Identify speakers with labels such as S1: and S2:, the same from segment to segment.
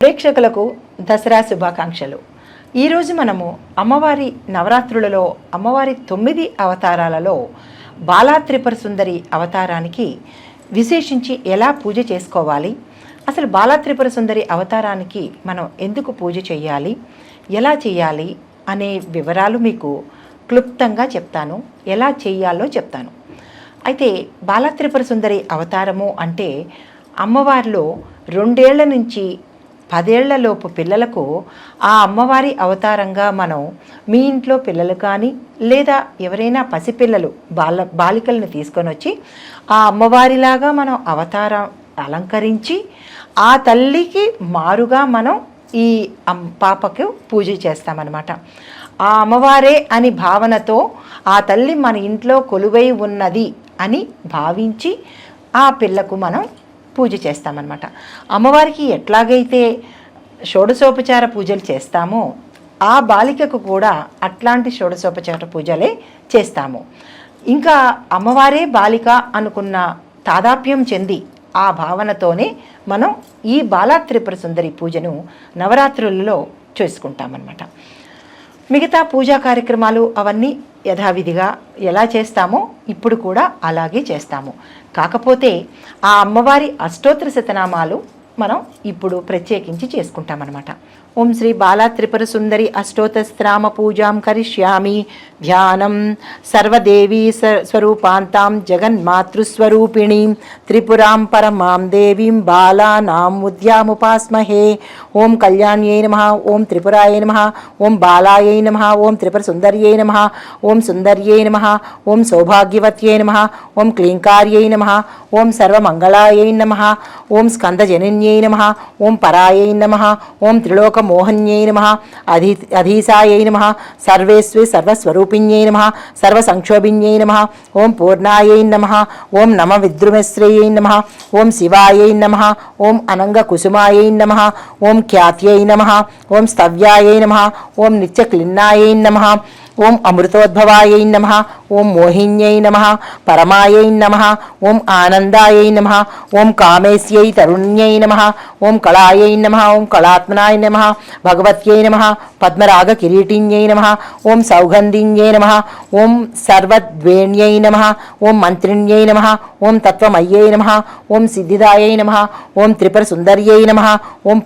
S1: ప్రేక్షకులకు దసరా శుభాకాంక్షలు. ఈరోజు మనము అమ్మవారి నవరాత్రులలో అమ్మవారి 9 అవతారాలలో బాలా త్రిపుర సుందరి అవతారానికి విశేషించి ఎలా పూజ చేసుకోవాలి, అసలు బాలా త్రిపుర సుందరి అవతారానికి మనం ఎందుకు పూజ చేయాలి, ఎలా చేయాలి అనే వివరాలు మీకు క్లుప్తంగా చెప్తాను, ఎలా చేయాలో చెప్తాను. అయితే బాలా త్రిపుర సుందరి అవతారము అంటే అమ్మవారిలో 2 ఏళ్ల నుంచి 10 ఏళ్లలోపు పిల్లలకు ఆ అమ్మవారి అవతారంగా మనం మీ ఇంట్లో పిల్లలు కానీ లేదా ఎవరైనా పసిపిల్లలు బాలికలను తీసుకొని వచ్చి ఆ అమ్మవారిలాగా మనం అవతారం అలంకరించి ఆ తల్లికి మారుగా మనం ఈ పాపకు పూజ చేస్తామన్నమాట. ఆ అమ్మవారే అని భావనతో ఆ తల్లి మన ఇంట్లో కొలువై ఉన్నది అని భావించి ఆ పిల్లకు మనం పూజ చేస్తామన్నమాట. అమ్మవారికి ఎట్లాగైతే షోడశోపచార పూజలు చేస్తామో ఆ బాలికకు కూడా అట్లాంటి షోడశోపచార పూజలే చేస్తాము. ఇంకా అమ్మవారే బాలిక అనుకున్న తాదాప్యం చెంది ఆ భావనతోనే మనం ఈ బాలా త్రిపుర సుందరి పూజను నవరాత్రులలో చేసుకుంటామన్నమాట. మిగతా పూజా కార్యక్రమాలు అవన్నీ యథావిధిగా ఎలా చేస్తామో ఇప్పుడు కూడా అలాగే చేస్తాము. కాకపోతే ఆ అమ్మవారి అష్టోత్తర శతనామాలు మనం ఇప్పుడు ప్రత్యేకించి చేసుకుంటామన్నమాట. ఓం శ్రీ బాలా త్రిపుర సుందరి అష్టోత్తరనామ పూజాం కరిష్యామి. ధ్యానం సర్వదేవీ స్వరూపాంతాం జగన్మాతృస్వరూపిణీం త్రిపురాం పరమాం దేవీం బాలానాం ఉద్యాముపాస్మహే. ఓం కళ్యాణ్యై నమః, ఓం త్రిపురాయ నమః, ఓం బాలాయై నమః, ఓం త్రిపుర సుందర్యై నమః, ఓం సుందర్యై నమః, ఓం సౌభాగ్యవత్యై నమః, ఓం క్లీంకార్యై నమః, ఓం సర్వమంగళాయై నమః, ఓం స్కందజనన్యై నమః, ఓం పరాయై నమః, ఓం త్రిలోకమోహన్యై నమః, అధీసాయై నమః, సర్వేస్వే సర్వస్వరూపిణ్యై నమః, సర్వసంక్షోభిణ్యై నమః, ఓం పూర్ణాయై నమః, ఓం నమ విద్రుమశ్రేయై నమః, ఓం శివాయై నమః, ఓం అనంగకుసుమాయై నమః, ఓం ఖ్యాత్యై నమః, ఓం స్తవ్యాయై నమః, ఓం నిత్యక్లిన్నాయై నమః, ఓం అమృతోద్భవాయై నమః, ఓం మోహిన్యై నమః, పరమాయై నమః, ఓం ఆనందాయై నమః, ఓం కామేశ్యై తరుణ్యై నమః, ఓం కళాయై నమః, ఓం కళాత్మనాయ నమః, భగవత్యై నమః, పద్మరాగ కిరీటిన్యై నమః, ఓం సౌగంధిన్యై నమః, ఓం సర్వద్వేణ్యై నమః, ఓం మంత్రిణ్యై నమః, ఓం తత్వమయ్యై నమః, ఓం సిద్ధిదాయై నమః, ఓం త్రిపుర సుందర్యై నమః, ఓం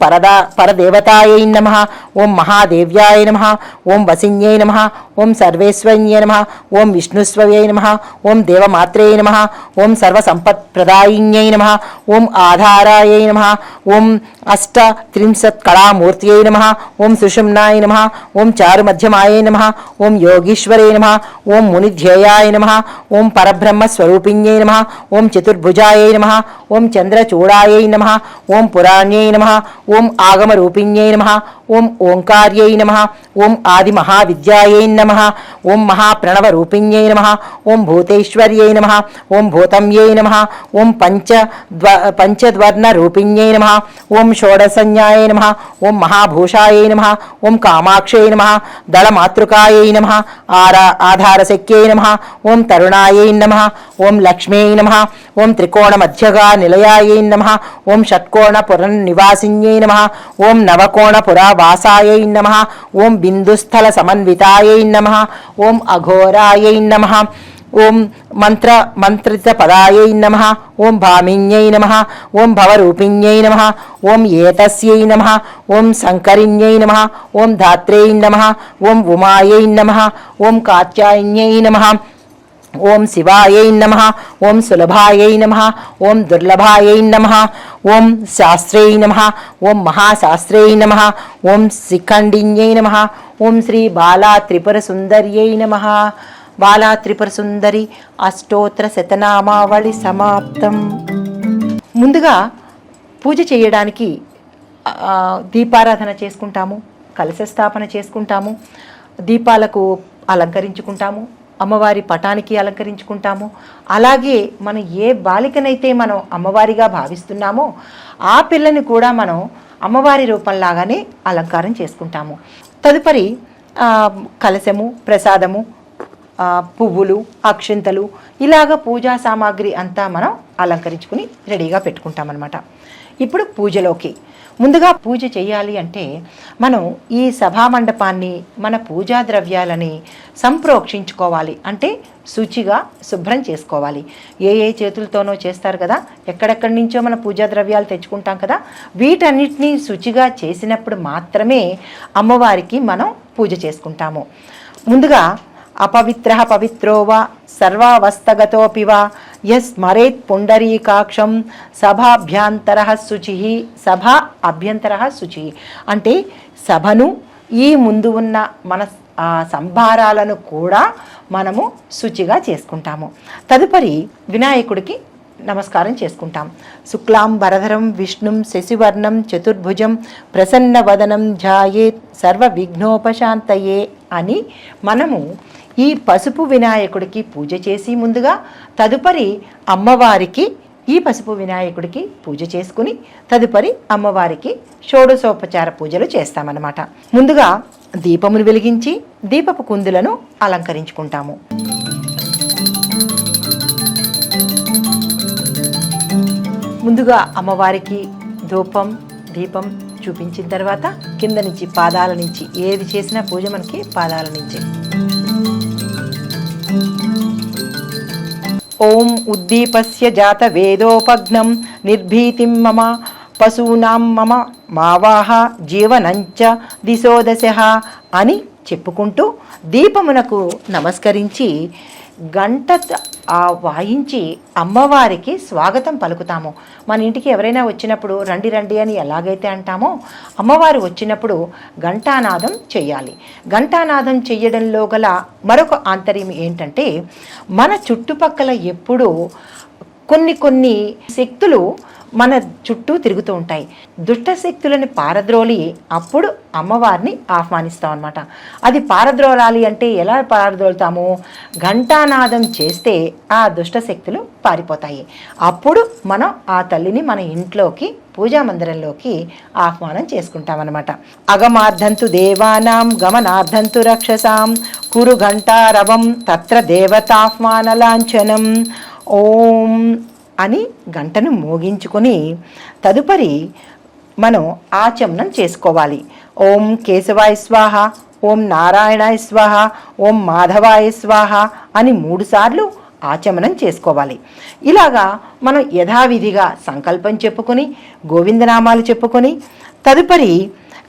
S1: పరదేవతాయై నమః, ఓం మహాదేవ్యాయ నమః, ఓం వసిన్యై నమః, ఓం సర్వేశ్వర్యై నమః, ఓం విష్ణుస్వయై నమః, ఓం దేవమాత్రే నమః, ఓం సర్వసంపత్ప్రదాయిన్యై నమః, ఓం ఆధారాయై నమః, ఓం అష్టత్రింశత్కళామూర్త్యై నమః, ఓం సుషుమ్నాయ నమః, ఓం చారుమధ్యమాయై నమః, ఓం యోగీశ్వరే నమః, ఓం మునిధ్యేయాయ నమః, ఓం పరబ్రహ్మస్వరూపిణ్యై నమః, ఓం చతుర్భుజాయై నమః, ఓం చంద్రచూడాయై నమః, ఓం పురాణ్యై నమః, ఓం ఆగమరూపిణ్యై నమః, ఓం ఓంకార్యై నమః, ఓం ఆదిమహావిద్యాయై నమః, ఓం మహాప్రణవరూపిణ్యై నమః, ఓం భూతేశ్వర్యై నమః, ఓం భూతమ్యై నమః, ఓం పంచద్వర్ణరూపిణ్యై నమః, ఓం షోడశన్యాయై నమః, ఓం మహాభూషాయై నమః, ఓం కామాక్షై నమః, దళమాతృకాయై నమః, ఆధారశక్యై నమః, ఓం తరుణాయై నమః, ఓం లక్ష్మ్యై నమః, ఓం త్రికోణమధ్యగా నిలయాయై నమః, ఓం షట్కోణపురనివాసిన్యై నమః, ఓం నవకోణపురవాసాయై నమః, ఓం బిందుస్థల సమన్వితాయై నమః, ఓం అఘోరాయై నమః, ఓం మంత్రిత పదాయై నమః, ఓం భామిన్యై నమః, ఓం భవరూపిణ్యై నమః, ఓం ఏతస్యై నమః, ఓం శంకరిణ్యై నమః, ఓం ధాత్ర్యై నమః, ఓం ఉమాయై నమః, ఓం కాత్యాయన్యై నమః, ఓం శివాయై నమః, ఓం సులభాయై నమః, ఓం దుర్లభాయై నమః, ఓం శాస్త్రై నమః, ఓం మహాశాస్త్రై నమః, ఓం శిఖండిన్యై నమః, ఓం శ్రీ బాలా త్రిపుర సుందర్యై నమః. బాలా త్రిపుర సుందరి అష్టోత్తర శతనామావళి సమాప్తం. ముందుగా పూజ చేయడానికి దీపారాధన చేసుకుంటాము, కలశ స్థాపన చేసుకుంటాము, దీపాలకు అలంకరించుకుంటాము, అమ్మవారి పటానికి అలంకరించుకుంటాము. అలాగే మనం ఏ బాలికనైతే మనం అమ్మవారిగా భావిస్తున్నామో ఆ పిల్లని కూడా మనం అమ్మవారి రూపంలాగానే అలంకారం చేసుకుంటాము. తదుపరి కలశము, ప్రసాదము, పువ్వులు, అక్షింతలు ఇలాగ పూజా సామాగ్రి అంతా మనం అలంకరించుకుని రెడీగా పెట్టుకుంటామన్నమాట. ఇప్పుడు పూజలోకి. ముందుగా పూజ చేయాలి అంటే మనం ఈ సభామండపాన్ని, మన పూజా ద్రవ్యాలని సంప్రోక్షించుకోవాలి. అంటే శుచిగా శుభ్రం చేసుకోవాలి. ఏ చేతులతోనో చేస్తారు కదా, ఎక్కడెక్కడి నుంచో మన పూజా ద్రవ్యాలు తెచ్చుకుంటాం కదా, వీటన్నిటినీ శుచిగా చేసినప్పుడు మాత్రమే అమ్మవారికి మనం పూజ చేసుకుంటాము. ముందుగా అపవిత్ర పవిత్రో వా సర్వావస్థగతోపి వా యస్మరేత్ పుండరీకాక్షం సభాభ్యంతర శుచి. సభ అభ్యంతర శుచి అంటే సభను, ఈ ముందు ఉన్న మన సంభారాలను కూడా మనము శుచిగా చేసుకుంటాము. తదుపరి వినాయకుడికి నమస్కారం చేసుకుంటాం. శుక్లాం వరధరం విష్ణుం శశివర్ణం చతుర్భుజం ప్రసన్నవదనం ధ్యాయేత్ సర్వ విఘ్నోపశాంతయే అని మనము ఈ పసుపు వినాయకుడికి పూజ చేసి ముందుగా తదుపరి అమ్మవారికి ఈ పసుపు వినాయకుడికి పూజ చేసుకుని తదుపరి అమ్మవారికి షోడశోపచార పూజలు చేస్తామన్నమాట. ముందుగా దీపమును వెలిగించి దీపపు కుందులను అలంకరించుకుంటాము. ముందుగా అమ్మవారికి ధూపం దీపం చూపించిన తర్వాత కింద నుంచి పాదాల నుంచి ఏది చేసినా పూజ మనకి పాదాల నుంచి. ఓం ఉద్దీపస్య జాత వేదోపగ్నం నిర్భీతిం మమ పశూనాం మమ మావాహ జీవనంచ దిశోదశ అని చెప్పుకుంటూ దీపమునకు నమస్కరించి గంట వాయించి అమ్మవారికి స్వాగతం పలుకుతాము. మన ఇంటికి ఎవరైనా వచ్చినప్పుడు రండి రండి అని ఎలాగైతే అంటామో అమ్మవారు వచ్చినప్పుడు ఘంటానాదం చెయ్యాలి. ఘంటానాదం చెయ్యడంలో గల మరొక ఆంతర్యం ఏంటంటే మన చుట్టుపక్కల ఎప్పుడూ కొన్ని శక్తులు మన చుట్టూ తిరుగుతూ ఉంటాయి. దుష్ట శక్తులని పారద్రోలి అప్పుడు అమ్మవారిని ఆహ్వానిస్తాం అన్నమాట. అది పారద్రోలాలి అంటే ఎలా పారద్రోలుతాము? ఘంటానాదం చేస్తే ఆ దుష్ట శక్తులు పారిపోతాయి. అప్పుడు మనం ఆ తల్లిని మన ఇంట్లోకి పూజా మందిరంలోకి ఆహ్వానం చేసుకుంటామన్నమాట. అగమార్ధంతు దేవానాం గమనార్ధంతు రక్షసాం కురు ఘంటారవం తత్ర దేవతాహ్వాన లాంఛనం ఓం అని గంటను మోగించుకొని తదుపరి మనం ఆచమనం చేసుకోవాలి. ఓం కేశవాయ స్వాహ, ఓం నారాయణాయ స్వాహ, ఓం మాధవాయ స్వాహ అని 3 సార్లు ఆచమనం చేసుకోవాలి. ఇలాగా మనం యథావిధిగా సంకల్పం చెప్పుకొని గోవిందనామాలు చెప్పుకొని తదుపరి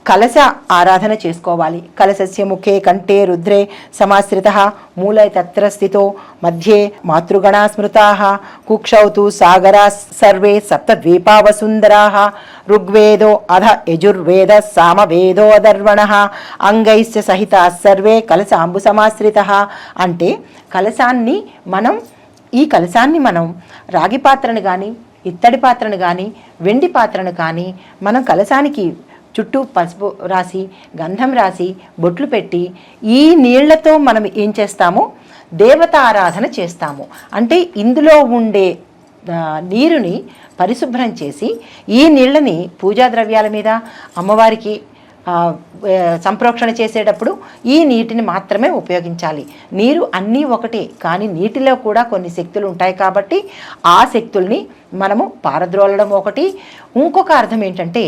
S1: కలశ ఆరాధన చేసుకోవాలి. కలశస్య ముఖే కంఠే రుద్రే సమాశ్రితః మూలే తత్ర స్థితో మధ్యే మాతృగణా స్మృతాః కుక్షౌ తు సాగరా సర్వే సప్తద్వీపా వసుందరాః ఋగ్వేదో అధ యజుర్వేద సామవేదో అధర్వణః అంగైశ్చ సహితాః సర్వే కలశాంబు సమాశ్రితః అంటే ఈ కలశాన్ని మనం రాగి పాత్రను కానీ ఇత్తడి పాత్రను కానీ వెండి పాత్రను కానీ మనం కలశానికి చుట్టూ పసుపు రాసి గంధం రాసి బొట్లు పెట్టి ఈ నీళ్లతో మనం ఏం చేస్తాము? దేవత ఆరాధన చేస్తాము. అంటే ఇందులో ఉండే నీరుని పరిశుభ్రం చేసి ఈ నీళ్ళని పూజా ద్రవ్యాల మీద అమ్మవారికి సంప్రోక్షణ చేసేటప్పుడు ఈ నీటిని మాత్రమే ఉపయోగించాలి. నీరు అన్నీ ఒకటే, కానీ నీటిలో కూడా కొన్ని శక్తులు ఉంటాయి కాబట్టి ఆ శక్తుల్ని మనము పారద్రోలడం ఒకటి. ఇంకొక అర్థం ఏంటంటే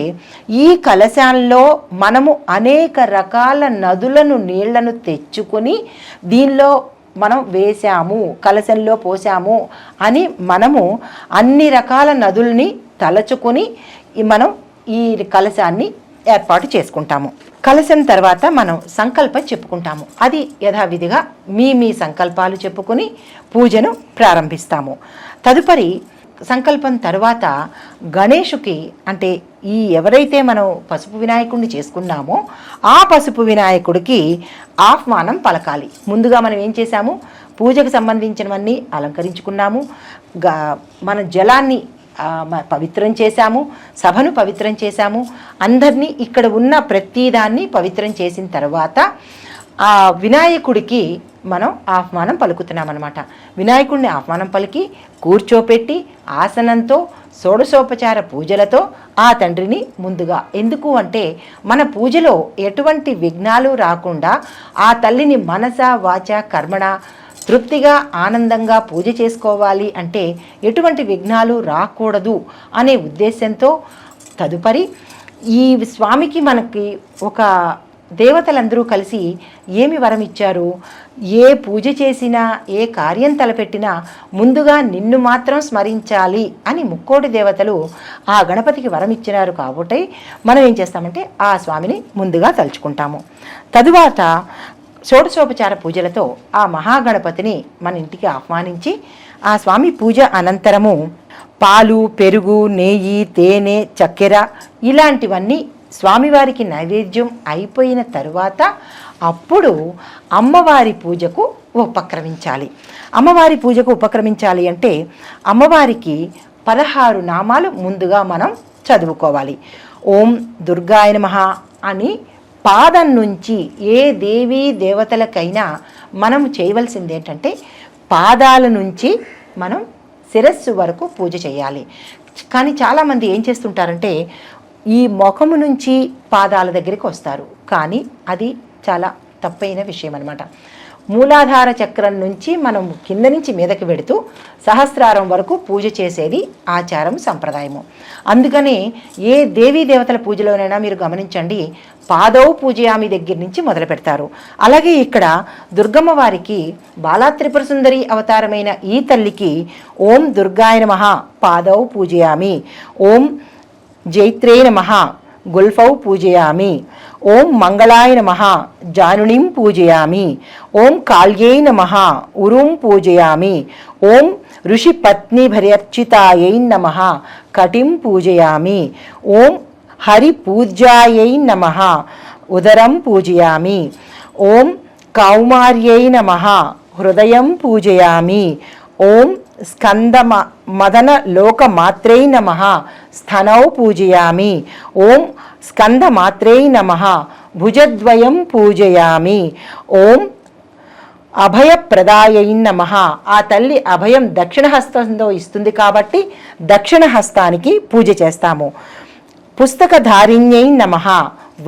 S1: ఈ కలశాల్లో మనము అనేక రకాల నదులను నీళ్లను తెచ్చుకొని దీనిలో మనం వేసాము, కలశంలో పోసాము అని మనము అన్ని రకాల నదుల్ని తలచుకొని మనం ఈ కలశాన్ని ఏర్పాటు చేసుకుంటాము. కలశం తర్వాత మనం సంకల్పం చెప్పుకుంటాము. అది యథావిధిగా మీ సంకల్పాలు చెప్పుకొని పూజను ప్రారంభిస్తాము. తదుపరి సంకల్పం తర్వాత గణేషుకి అంటే ఎవరైతే మనం పసుపు వినాయకుడిని చేసుకున్నామో ఆ పసుపు వినాయకుడికి ఆహ్వానం పలకాలి. ముందుగా మనం ఏం చేశాము? పూజకు సంబంధించినవన్నీ అలంకరించుకున్నాము, మన జలాన్ని పవిత్రం చేశాము, సభను పవిత్రం చేశాము, అందరినీ ఇక్కడ ఉన్న ప్రతిదాన్ని పవిత్రం చేసిన తర్వాత ఆ వినాయకుడికి మనం ఆహ్వానం పలుకుతున్నాం అన్నమాట. వినాయకుడిని ఆహ్వానం పలికి కూర్చోపెట్టి ఆసనంతో షోడశోపచార పూజలతో ఆ తండ్రిని ముందుగా, ఎందుకు అంటే మన పూజలో ఎటువంటి విఘ్నాలు రాకుండా ఆ తల్లిని మనస వాచ కర్మణ తృప్తిగా ఆనందంగా పూజ చేసుకోవాలి అంటే ఎటువంటి విఘ్నాలు రాకూడదు అనే ఉద్దేశంతో తదుపరి ఈ స్వామికి మనకి ఒక దేవతలందరూ కలిసి ఏమి వరం ఇచ్చారు, ఏ పూజ చేసినా ఏ కార్యం తలపెట్టినా ముందుగా నిన్ను మాత్రం స్మరించాలి అని ముక్కోటి దేవతలు ఆ గణపతికి వరం ఇచ్చినారు. కాబట్టి మనం ఏం చేస్తామంటే ఆ స్వామిని ముందుగా తలుచుకుంటాము. తరువాత షోడశోపచార పూజలతో ఆ మహాగణపతిని మన ఇంటికి ఆహ్వానించి ఆ స్వామి పూజ అనంతరము పాలు, పెరుగు, నెయ్యి, తేనె, చక్కెర ఇలాంటివన్నీ స్వామివారికి నైవేద్యం అయిపోయిన తరువాత అప్పుడు అమ్మవారి పూజకు ఉపక్రమించాలి. అమ్మవారి పూజకు ఉపక్రమించాలి అంటే అమ్మవారికి 16 నామాలు ముందుగా మనం చదువుకోవాలి. ఓం దుర్గాయ నమః అని పాదం నుంచి ఏ దేవీ దేవతలకైనా మనం చేయవలసింది ఏంటంటే పాదాల నుంచి మనం శిరస్సు వరకు పూజ చేయాలి. కానీ చాలామంది ఏం చేస్తుంటారంటే ఈ ముఖము నుంచి పాదాల దగ్గరికి వస్తారు, కానీ అది చాలా తప్పైన విషయం అన్నమాట. మూలాధార చక్రం నుంచి మనం కింద నుంచి మీదకి వెడుతూ సహస్రారం వరకు పూజ చేసేది ఆచారం, సంప్రదాయము. అందుకనే ఏ దేవీ దేవతల పూజలోనైనా మీరు గమనించండి, పాదౌ పూజయామి దగ్గర నుంచి మొదలు పెడతారు. అలాగే ఇక్కడ దుర్గమ్మ వారికి బాలా త్రిపుర సుందరి అవతారమైన ఈ తల్లికి ఓం దుర్గాయ నమః పాదౌ పూజయామి, ఓం జైత్రే నమః గుల్ఫౌ పూజయామి, ఓం మంగళాయ నమః జానునిం పూజయామి, ఓం కాళ్యై నమః ఉరుం పూజయామి, ఓం ఋషి పత్ని భర్యర్చితాయై నమః కటిం పూజయామి, ఓం హరి పూజ్యాయై నమః ఉదరం పూజయామి, ఓం కౌమార్యై నమః హృదయం పూజయామి, ఓం స్కంద మదన లోకమాత్రై నమః స్థనౌ పూజయామి, ఓం స్కందమాత్రై నమః భుజద్వయం పూజయామి, ఓం అభయప్రదాయై నమః. ఆ తల్లి అభయం దక్షిణ హస్తంతో ఇస్తుంది కాబట్టి దక్షిణ హస్తానికి పూజ చేస్తాము. పుస్తకధారిణ్యై నమః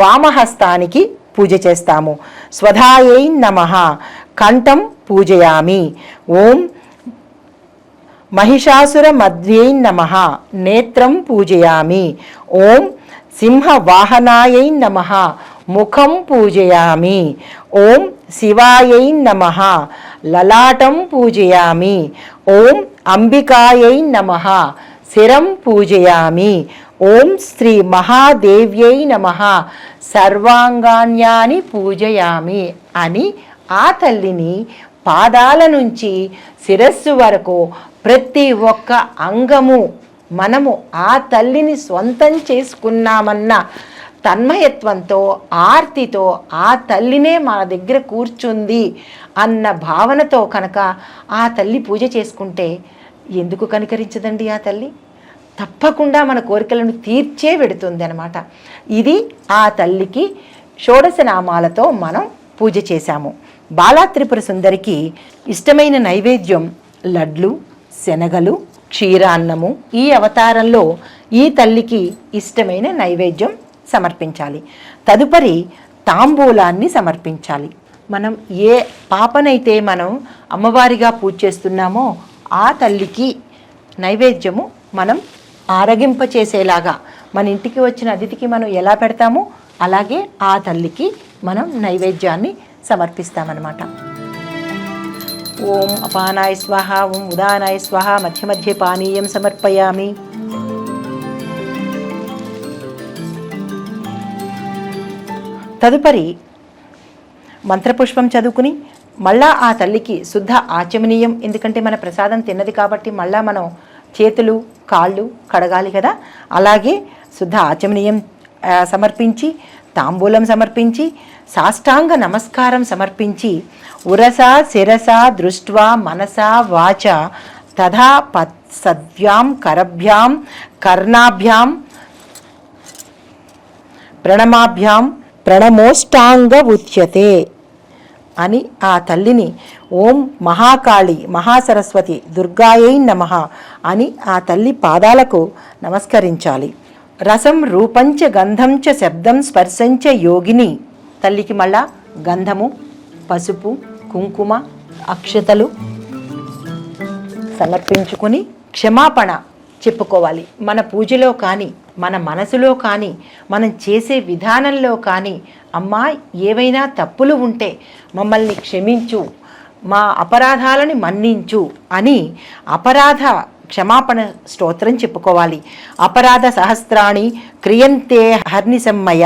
S1: వామహస్తానికి పూజ చేస్తాము. స్వధాయై నమః కంఠం పూజయామి, ఓం మహిషాసురమధ్యై నమః నేత్రం పూజయామి, ఓం సింహవాహనాయై నమః ముఖం పూజయామి, ఓం శివాయై నమః లలాటం పూజయామి, ఓం అంబికాయై నమః శిరం పూజయామి, ఓం శ్రీ మహాదేవ్యై నమః సర్వాంగాన్యాని పూజయామి అని ఆ తల్లిని పాదాల నుంచి శిరస్సు వరకు ప్రతి ఒక్క అంగము మనము ఆ తల్లిని స్వంతం చేసుకున్నామన్న తన్మయత్వంతో ఆర్తితో ఆ తల్లినే మన దగ్గర కూర్చుంది అన్న భావనతో కనుక ఆ తల్లి పూజ చేసుకుంటే ఎందుకు కనికరించదండి ఆ తల్లి? తప్పకుండా మన కోరికలను తీర్చే పెడుతుంది అన్నమాట. ఇది ఆ తల్లికి షోడశ నామాలతో మనం పూజ చేశాము. బాలా త్రిపుర సుందరికి ఇష్టమైన నైవేద్యం లడ్లు, శనగలు, క్షీరాన్నము. ఈ అవతారంలో ఈ తల్లికి ఇష్టమైన నైవేద్యం సమర్పించాలి. తదుపరి తాంబూలాన్ని సమర్పించాలి. మనం ఏ పాపనైతే మనం అమ్మవారిగా పూజ చేస్తున్నామో ఆ తల్లికి నైవేద్యము మనం ఆరగింపచేసేలాగా మన ఇంటికి వచ్చిన అతిథికి మనం ఎలా పెడతామో అలాగే ఆ తల్లికి మనం నైవేద్యాన్ని సమర్పిస్తామన్నమాట. ఓం అపానాయ స్వాహ, ఓం ఉదానాయ స్వాహ, మధ్య మధ్య పానీయం సమర్పయామి. తదుపరి మంత్రపుష్పం చదువుకుని మళ్ళా ఆ తల్లికి శుద్ధ ఆచమనీయం, ఎందుకంటే మన ప్రసాదం తిన్నది కాబట్టి మళ్ళా మనం చేతులు కాళ్ళు కడగాలి కదా. అలాగే శుద్ధ ఆచమనీయం సమర్పించి తాంబూలం సమర్పించి సాష్టాంగ నమస్కారం సమర్పించి ఉరసా శిరసా దృష్ట్వా మనసా వాచ తథా సద్భ్యాం కరభ్యాం కర్ణాభ్యాం ప్రణమాభ్యాం ప్రణమోష్టాంగ ఉచ్యతే అని ఆ తల్లిని ఓం మహాకాళి మహాసరస్వతి దుర్గాయై నమః అని ఆ తల్లి పాదాలకు నమస్కరించాలి. రసం రూపంచ గంధంచ శబ్దం స్పర్శంచ యోగిని. తల్లికి మళ్ళా గంధము, పసుపు, కుంకుమ, అక్షతలు సమర్పించుకుని క్షమాపణ చెప్పుకోవాలి. మన పూజలో కానీ, మన మనసులో కానీ, మనం చేసే విధానంలో కానీ, అమ్మా ఏవైనా తప్పులు ఉంటే మమ్మల్ని క్షమించు, మా అపరాధాలని మన్నించు అని అపరాధ క్షమాపణ స్తోత్రం చెప్పుకోవాలి. అపరాధ సహస్రాణి క్రియంతే హర్నిసమ్మయ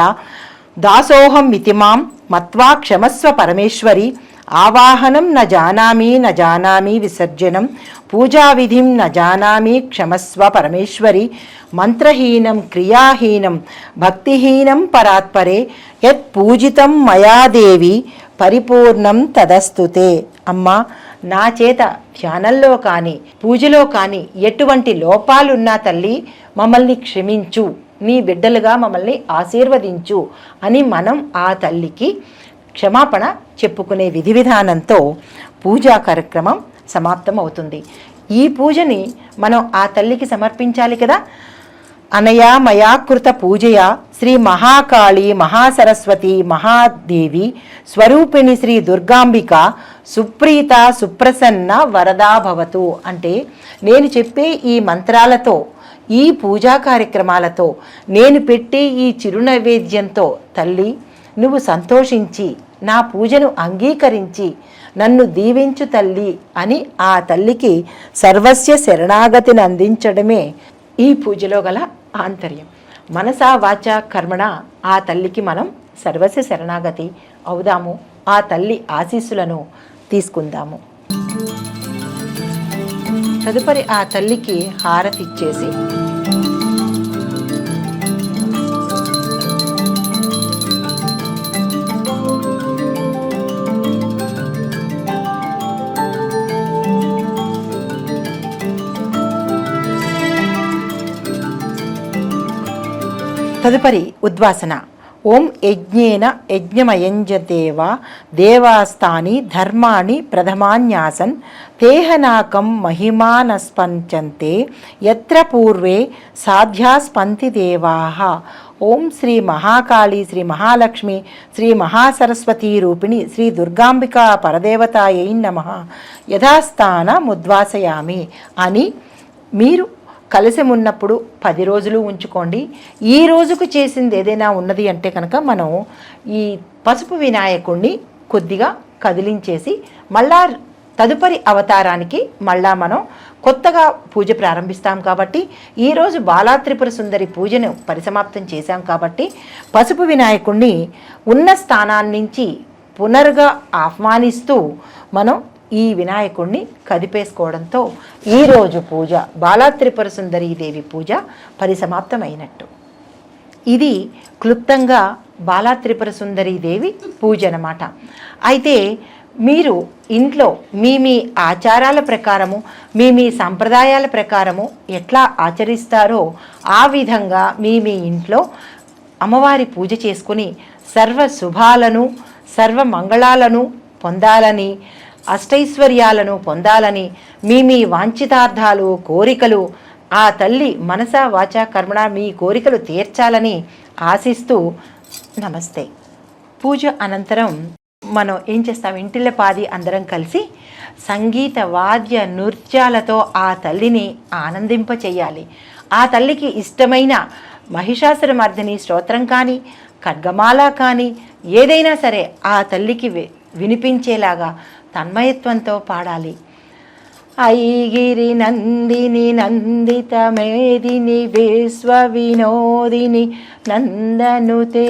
S1: దాసోహం మితిమాం మత్వా క్షమస్వ పరమేశ్వరి ఆవాహనం న జానామి విసర్జనం పూజావిధిం న జానామి క్షమస్వ పరమేశ్వరి మంత్రహీనం క్రియాహీనం భక్తిహీనం పరాత్పరే యత్ పూజితం మయా దేవి పరిపూర్ణం తదస్తుతే. అమ్మా, నా చేత ధ్యానంలో కానీ పూజలో కానీ ఎటువంటి లోపాలున్నా తల్లి మమ్మల్ని క్షమించు, నీ బిడ్డలుగా మమ్మల్ని ఆశీర్వదించు అని మనం ఆ తల్లికి క్షమాపణ చెప్పుకునే విధి విధానంతో పూజా కార్యక్రమం సమాప్తం అవుతుంది. ఈ పూజని మనం ఆ తల్లికి సమర్పించాలి కదా. అనయా మయా కృత పూజయా శ్రీ మహాకాళి మహాసరస్వతి మహాదేవి స్వరూపిణి శ్రీ దుర్గాంబిక సుప్రీత సుప్రసన్న వరదా భవతు అంటే, నేను చెప్పే ఈ మంత్రాలతో, ఈ పూజా కార్యక్రమాలతో, నేను పెట్టే ఈ చిరునైవేద్యంతో తల్లి నువ్వు సంతోషించి నా పూజను అంగీకరించి నన్ను దీవించు తల్లి అని ఆ తల్లికి సర్వస్య శరణాగతిని అందించడమే ఈ పూజలో గల ఆంతర్యం. మనసా వాచ కర్మణ ఆ తల్లికి మనం సర్వస్య శరణాగతి అవుదాము, ఆ తల్లి ఆశీస్సులను తీసుకుందాము. తదుపరి ఆ తల్లికి హారతి ఇచ్చేసి తదుపరి ఉద్వాసన. ఓం యజ్ఞేన యజ్ఞమయంజదేవా దేవాస్తాని ధర్మాణి ప్రథమాన్యాసన్ తేహనాకం మహిమానస్పంచంతే యత్ర పూర్వే సాధ్యాస్పంతి దేవాః. ఓం శ్రీ మహాకాళి శ్రీ మహాలక్ష్మి శ్రీ మహాసరస్వతీ రూపిణి శ్రీ దుర్గాంబికా పరదేవతాయై నమః యథాస్థానముద్వాసయామి అని మీరు కలశం ఉన్నప్పుడు 10 రోజులు ఉంచుకోండి. ఈ రోజుకు చేసింది ఏదైనా ఉన్నది అంటే కనుక మనం ఈ పసుపు వినాయకుడిని కొద్దిగా కదిలించేసి మళ్ళా తదుపరి అవతారానికి మళ్ళా మనం కొత్తగా పూజ ప్రారంభిస్తాం కాబట్టి, ఈరోజు బాలా త్రిపుర సుందరి పూజను పరిసమాప్తం చేశాం కాబట్టి పసుపు వినాయకుడిని ఉన్న స్థానాన్నించి పునరుగా ఆహ్వానిస్తూ మనం ఈ వినాయకుడిని కదిపేసుకోవడంతో ఈరోజు పూజ బాలా త్రిపుర సుందరీ దేవి పూజ పరిసమాప్తమైనట్టు. ఇది క్లుప్తంగా బాలా త్రిపుర సుందరీ దేవి పూజ అన్నమాట. అయితే మీరు ఇంట్లో మీ ఆచారాల ప్రకారము మీ సంప్రదాయాల ప్రకారము ఎట్లా ఆచరిస్తారో ఆ విధంగా మీ ఇంట్లో అమ్మవారి పూజ చేసుకుని సర్వ శుభాలను సర్వ మంగళాలను పొందాలని, అష్టైశ్వర్యాలను పొందాలని, మీ వాంఛితార్థాలు కోరికలు ఆ తల్లి మనసా వాచా కర్మణ మీ కోరికలు తీర్చాలని ఆశిస్తూ నమస్తే. పూజ అనంతరం మనం ఏం చేస్తాం, ఇంటిల్లపాది అందరం కలిసి సంగీత వాద్య నృత్యాలతో ఆ తల్లిని ఆనందింపచేయాలి. ఆ తల్లికి ఇష్టమైన మహిషాసురమర్దిని స్తోత్రం కానీ ఖడ్గమాల కానీ ఏదైనా సరే ఆ తల్లికి వినిపించేలాగా తన్మయత్వంతో పాడాలి. ఐగిరి నందిని నందిత మేదిని విశ్వ వినోదిని నందనుతే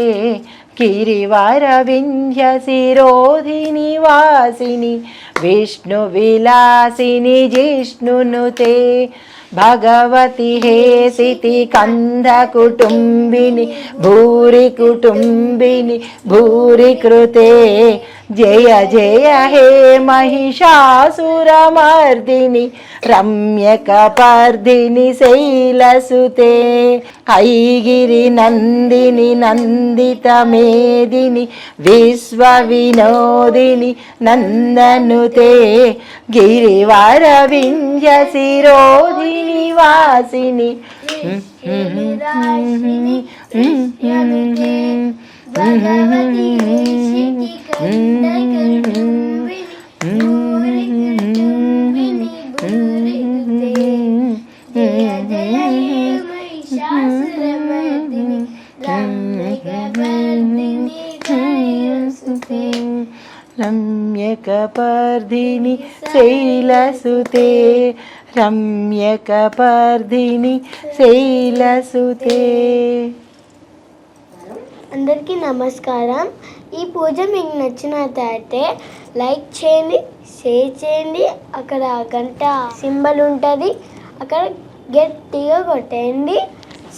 S1: గిరివర వింధ్య శిరోధిని వాసిని విష్ణు విలాసిని జిష్ణునుతే భగవతి హేసితి కంద కుటుంబిని భూరి కుటుంబిని భూరి కృతే జయ జయ హే మహిషాసురమర్దిని రమ్యకపర్దిని శైలసుతే ఐగిరి నందిని నందిత మేదిని విశ్వ వినోదిని నందనుతే గిరివర వింధ్య శిరోధిని వాసిని భగవతి హేసితి కంద కుటుంబిని భూరి కృతే రమ్యకపర్ధిని శైలసుతే రమ్యకపర్ధిని శైలసుతే.
S2: అందరికీ నమస్కారం. ఈ పూజ మీకు నచ్చినట్లయితే లైక్ చేయండి, షేర్ చేయండి. అక్కడ గంట సింబల్ ఉంటుంది, అక్కడ గట్టిగా కొట్టేయండి.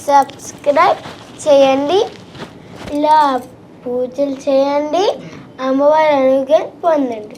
S2: సబ్స్క్రైబ్ చేయండి. ఇలా పూజలు చేయండి, అమ్మవారి అనుగ్రహం పొందండి.